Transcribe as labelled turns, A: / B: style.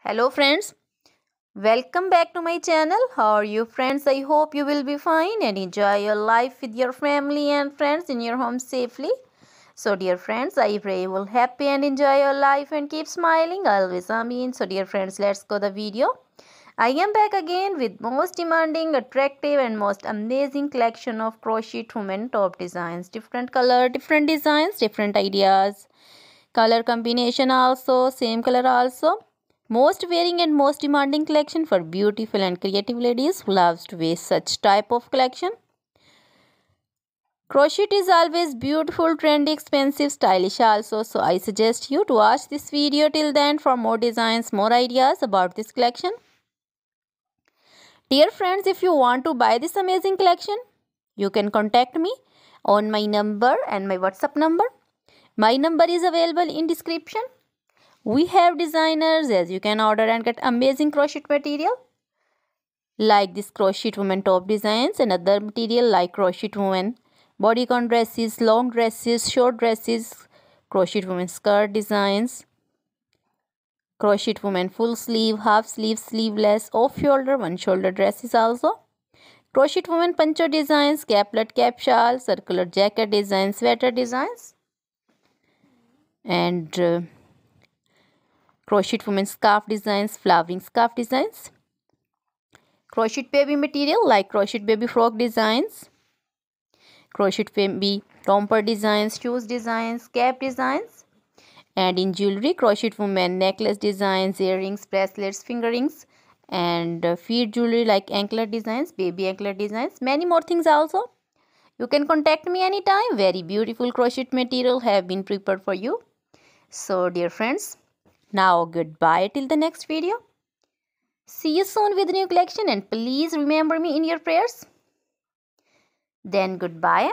A: Hello friends, welcome back to my channel. How are you friends? I hope you will be fine and enjoy your life with your family and friends in your home safely. So dear friends, I pray you will happy and enjoy your life and keep smiling always. Amen. So dear friends, let's go the video. I am back again with most demanding, attractive and most amazing collection of crochet women top designs. Different color, different designs, different ideas. Color combination also, same color also. Most wearing and most demanding collection for beautiful and creative ladies who loves to wear such type of collection. Crochet is always beautiful, trendy, expensive, stylish also. So I suggest you to watch this video till then for more designs, more ideas about this collection. Dear friends, if you want to buy this amazing collection, you can contact me on my number and my WhatsApp number. My number is available in description. We have designers as you can order and get amazing crochet material like this crochet woman top designs and other material like crochet woman bodycon dresses, long dresses, short dresses, crochet woman skirt designs, crochet woman full sleeve, half sleeve, sleeveless, off shoulder, one shoulder dresses also, crochet woman poncho designs, caplet, cap shawl, circular jacket designs, sweater designs, and crochet woman scarf designs, flowering scarf designs, crochet baby material like crochet baby frock designs, crochet baby romper designs, shoes designs, cap designs, and in jewelry crochet woman necklace designs, earrings, bracelets, finger rings, and feet jewelry like anklet designs, baby anklet designs, many more things also. You can contact me anytime. Very beautiful crochet material have been prepared for you. So dear friends, now goodbye till the next video. See you soon with new collection and please remember me in your prayers. Then goodbye.